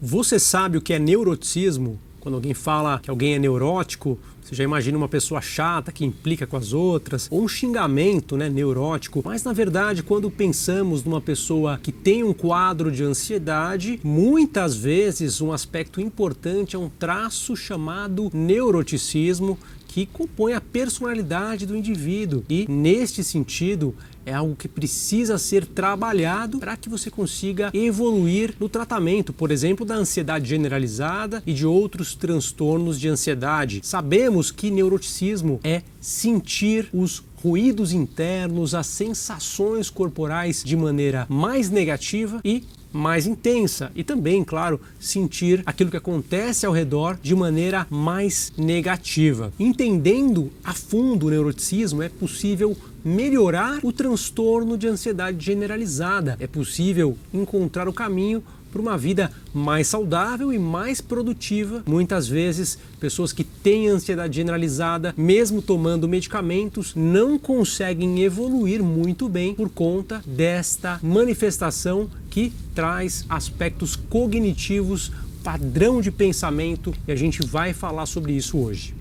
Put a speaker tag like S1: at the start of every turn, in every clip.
S1: Você sabe o que é neuroticismo? Quando alguém fala que alguém é neurótico, você já imagina uma pessoa chata que implica com as outras, ou um xingamento, neurótico. Mas na verdade, quando pensamos numa pessoa que tem um quadro de ansiedade, muitas vezes um aspecto importante é um traço chamado neuroticismo, que compõe a personalidade do indivíduo. E neste sentido, é algo que precisa ser trabalhado para que você consiga evoluir no tratamento, por exemplo, da ansiedade generalizada e de outros transtornos de ansiedade. Sabemos que neuroticismo é sentir os ruídos internos, as sensações corporais de maneira mais negativa e mais intensa, e também, claro, sentir aquilo que acontece ao redor de maneira mais negativa. Entendendo a fundo o neuroticismo, é possível melhorar o transtorno de ansiedade generalizada. É possível encontrar o caminho para uma vida mais saudável e mais produtiva. Muitas vezes, pessoas que têm ansiedade generalizada, mesmo tomando medicamentos, não conseguem evoluir muito bem por conta desta manifestação que traz aspectos cognitivos, padrão de pensamento, e a gente vai falar sobre isso hoje.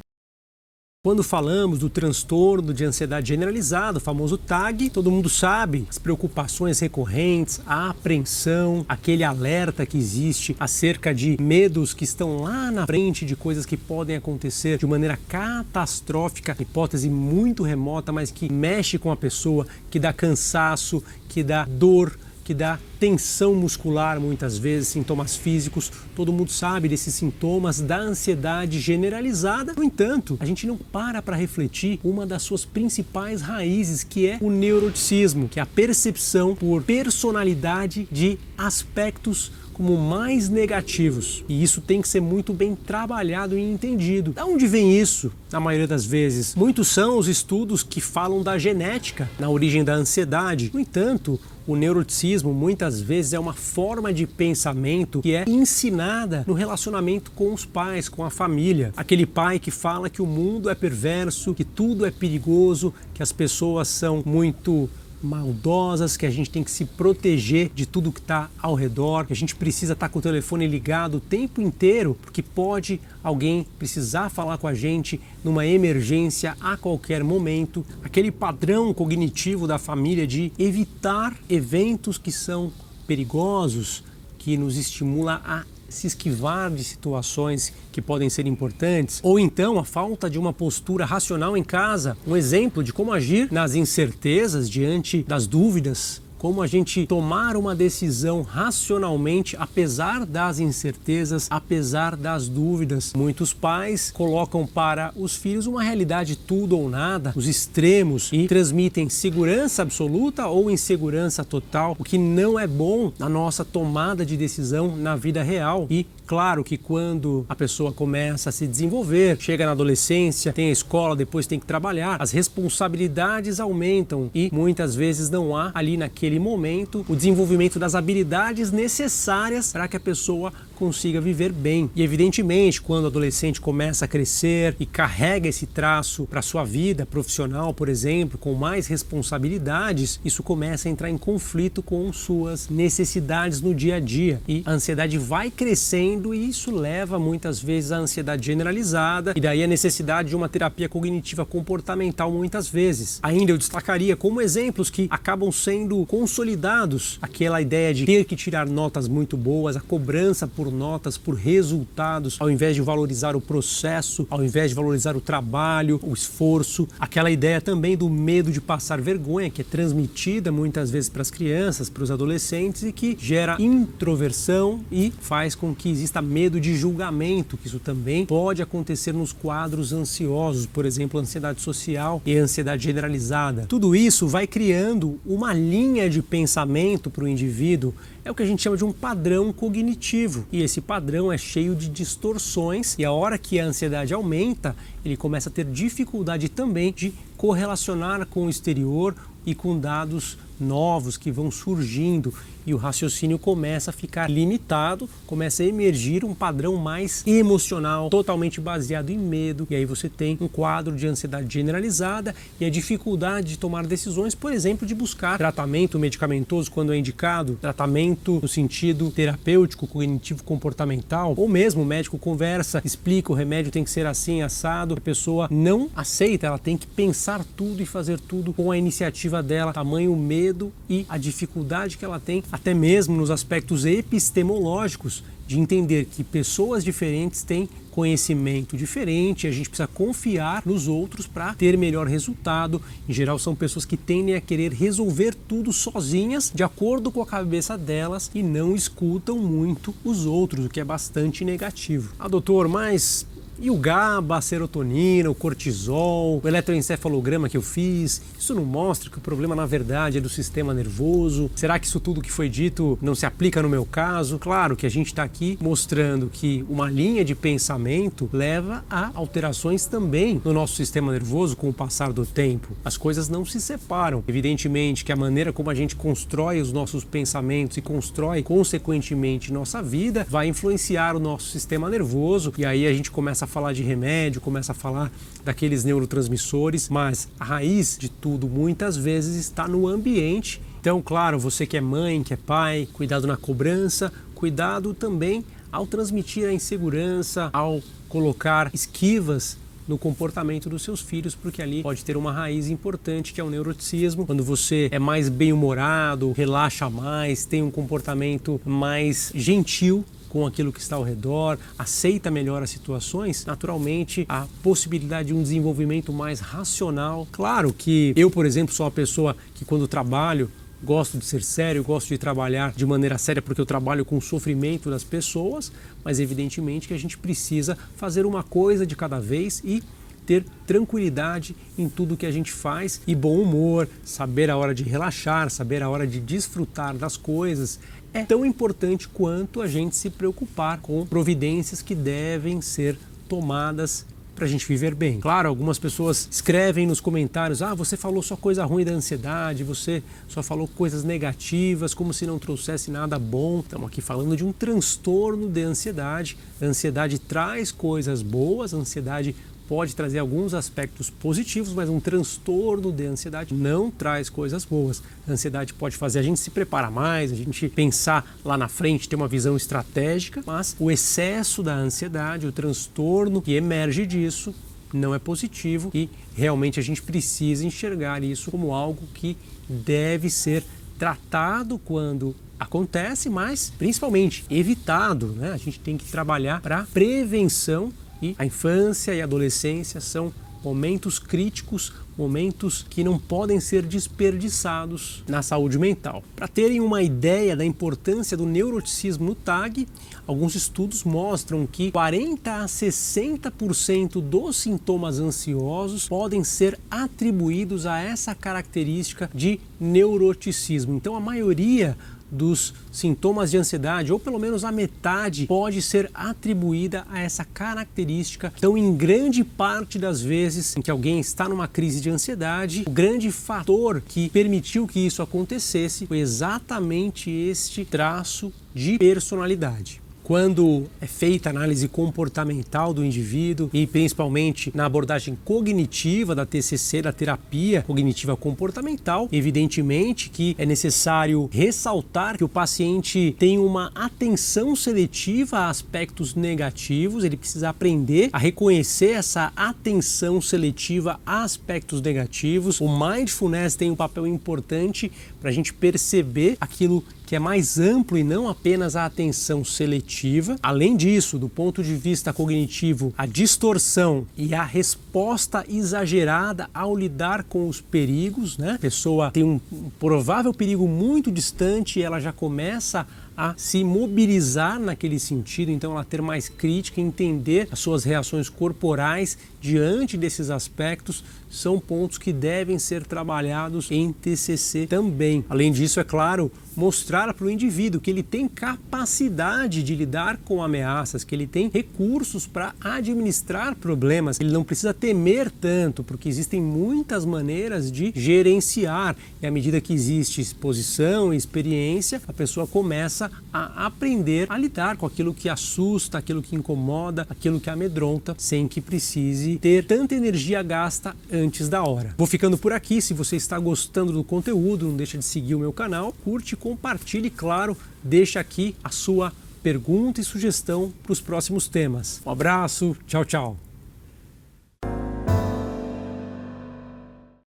S1: Quando falamos do transtorno de ansiedade generalizada, o famoso TAG, todo mundo sabe as preocupações recorrentes, a apreensão, aquele alerta que existe acerca de medos que estão lá na frente, de coisas que podem acontecer de maneira catastrófica, hipótese muito remota, mas que mexe com a pessoa, que dá cansaço, que dá dor, que dá tensão muscular, muitas vezes, sintomas físicos. Todo mundo sabe desses sintomas da ansiedade generalizada. No entanto, a gente não para refletir uma das suas principais raízes, que é o neuroticismo, que é a percepção por personalidade de aspectos como mais negativos. E isso tem que ser muito bem trabalhado e entendido. Da onde vem isso? Na maioria das vezes, muitos são os estudos que falam da genética na origem da ansiedade. No entanto, o neuroticismo muitas vezes é uma forma de pensamento que é ensinada no relacionamento com os pais, com a família. Aquele pai que fala que o mundo é perverso, que tudo é perigoso, que as pessoas são muito maldosas, que a gente tem que se proteger de tudo que está ao redor, que a gente precisa estar com o telefone ligado o tempo inteiro, porque pode alguém precisar falar com a gente numa emergência a qualquer momento. Aquele padrão cognitivo da família de evitar eventos que são perigosos, que nos estimula a se esquivar de situações que podem ser importantes, ou então a falta de uma postura racional em casa, um exemplo de como agir nas incertezas diante das dúvidas, como a gente tomar uma decisão racionalmente apesar das incertezas, apesar das dúvidas. Muitos pais colocam para os filhos uma realidade tudo ou nada, os extremos, e transmitem segurança absoluta ou insegurança total, o que não é bom na nossa tomada de decisão na vida real. E claro que quando a pessoa começa a se desenvolver, chega na adolescência, tem a escola, depois tem que trabalhar, as responsabilidades aumentam e muitas vezes não há ali naquele momento o desenvolvimento das habilidades necessárias para que a pessoa consiga viver bem. E evidentemente, quando o adolescente começa a crescer e carrega esse traço para sua vida profissional, por exemplo, com mais responsabilidades, isso começa a entrar em conflito com suas necessidades no dia a dia. E a ansiedade vai crescendo e isso leva muitas vezes à ansiedade generalizada e daí a necessidade de uma terapia cognitiva comportamental muitas vezes. Ainda eu destacaria como exemplos que acabam sendo consolidados aquela ideia de ter que tirar notas muito boas, a cobrança por notas, por resultados, ao invés de valorizar o processo, ao invés de valorizar o trabalho, o esforço. Aquela ideia também do medo de passar vergonha, que é transmitida muitas vezes para as crianças, para os adolescentes, e que gera introversão e faz com que exista medo de julgamento, que isso também pode acontecer nos quadros ansiosos, por exemplo, ansiedade social e ansiedade generalizada. Tudo isso vai criando uma linha de pensamento para o indivíduo, é o que a gente chama de um padrão cognitivo. E esse padrão é cheio de distorções e a hora que a ansiedade aumenta, ele começa a ter dificuldade também de correlacionar com o exterior e com dados novos que vão surgindo. e o raciocínio começa a ficar limitado, começa a emergir um padrão mais emocional, totalmente baseado em medo, e aí você tem um quadro de ansiedade generalizada e a dificuldade de tomar decisões, por exemplo, de buscar tratamento medicamentoso quando é indicado, tratamento no sentido terapêutico, cognitivo, comportamental, ou mesmo o médico conversa, explica o remédio tem que ser assim, assado, a pessoa não aceita, ela tem que pensar tudo e fazer tudo com a iniciativa dela, tamanho o medo e a dificuldade que ela tem, até mesmo nos aspectos epistemológicos, de entender que pessoas diferentes têm conhecimento diferente, a gente precisa confiar nos outros para ter melhor resultado. Em geral, são pessoas que tendem a querer resolver tudo sozinhas, de acordo com a cabeça delas, e não escutam muito os outros, o que é bastante negativo. Ah, doutor, mas e o GABA, a serotonina, o cortisol, o eletroencefalograma que eu fiz, isso não mostra que o problema na verdade é do sistema nervoso? Será que isso tudo que foi dito não se aplica no meu caso? Claro que a gente está aqui mostrando que uma linha de pensamento leva a alterações também no nosso sistema nervoso com o passar do tempo. As coisas não se separam. Evidentemente que a maneira como a gente constrói os nossos pensamentos e constrói consequentemente nossa vida vai influenciar o nosso sistema nervoso, e aí a gente começa a falar de remédio, começa a falar daqueles neurotransmissores, mas a raiz de tudo muitas vezes está no ambiente. Então, claro, você que é mãe, que é pai, cuidado na cobrança, cuidado também ao transmitir a insegurança, ao colocar esquivas no comportamento dos seus filhos, porque ali pode ter uma raiz importante que é o neuroticismo. Quando você é mais bem-humorado, relaxa mais, tem um comportamento mais gentil com aquilo que está ao redor, aceita melhor as situações, naturalmente a possibilidade de um desenvolvimento mais racional. Claro que eu, por exemplo, sou uma pessoa que quando trabalho gosto de ser sério, gosto de trabalhar de maneira séria porque eu trabalho com o sofrimento das pessoas, mas evidentemente que a gente precisa fazer uma coisa de cada vez e ter tranquilidade em tudo que a gente faz e bom humor, saber a hora de relaxar, saber a hora de desfrutar das coisas. É tão importante quanto a gente se preocupar com providências que devem ser tomadas para a gente viver bem. Claro, algumas pessoas escrevem nos comentários: ah, você falou só coisa ruim da ansiedade, você só falou coisas negativas, como se não trouxesse nada bom. Estamos aqui falando de um transtorno de ansiedade. A ansiedade traz coisas boas, a ansiedade pode trazer alguns aspectos positivos, mas um transtorno de ansiedade não traz coisas boas. A ansiedade pode fazer a gente se preparar mais, a gente pensar lá na frente, ter uma visão estratégica, mas o excesso da ansiedade, o transtorno que emerge disso, não é positivo e realmente a gente precisa enxergar isso como algo que deve ser tratado quando acontece, mas principalmente evitado, né? A gente tem que trabalhar para prevenção. E a infância e a adolescência são momentos críticos, momentos que não podem ser desperdiçados na saúde mental. Para terem uma ideia da importância do neuroticismo no TAG, alguns estudos mostram que 40 a 60% dos sintomas ansiosos podem ser atribuídos a essa característica de neuroticismo. Então, a maioria dos sintomas de ansiedade, ou pelo menos a metade, pode ser atribuída a essa característica. Então, em grande parte das vezes em que alguém está numa crise de ansiedade, o grande fator que permitiu que isso acontecesse foi exatamente este traço de personalidade. Quando é feita a análise comportamental do indivíduo e principalmente na abordagem cognitiva da TCC, da terapia cognitiva comportamental, evidentemente que é necessário ressaltar que o paciente tem uma atenção seletiva a aspectos negativos, ele precisa aprender a reconhecer essa atenção seletiva a aspectos negativos. O mindfulness tem um papel importante para a gente perceber aquilo que é mais amplo e não apenas a atenção seletiva. Além disso, do ponto de vista cognitivo, a distorção e a resposta exagerada ao lidar com os perigos, né? A pessoa tem um provável perigo muito distante e ela já começa a se mobilizar naquele sentido, então ela ter mais crítica, entender as suas reações corporais diante desses aspectos, são pontos que devem ser trabalhados em TCC também. Além disso, é claro, mostrar para o indivíduo que ele tem capacidade de lidar com ameaças, que ele tem recursos para administrar problemas, ele não precisa temer tanto, porque existem muitas maneiras de gerenciar, e à medida que existe exposição e experiência, a pessoa começa a aprender a lidar com aquilo que assusta, aquilo que incomoda, aquilo que amedronta, sem que precise ter tanta energia gasta antes da hora. Vou ficando por aqui. Se você está gostando do conteúdo, não deixa de seguir o meu canal, curte, compartilhe e, claro, deixa aqui a sua pergunta e sugestão para os próximos temas. Um abraço, tchau, tchau!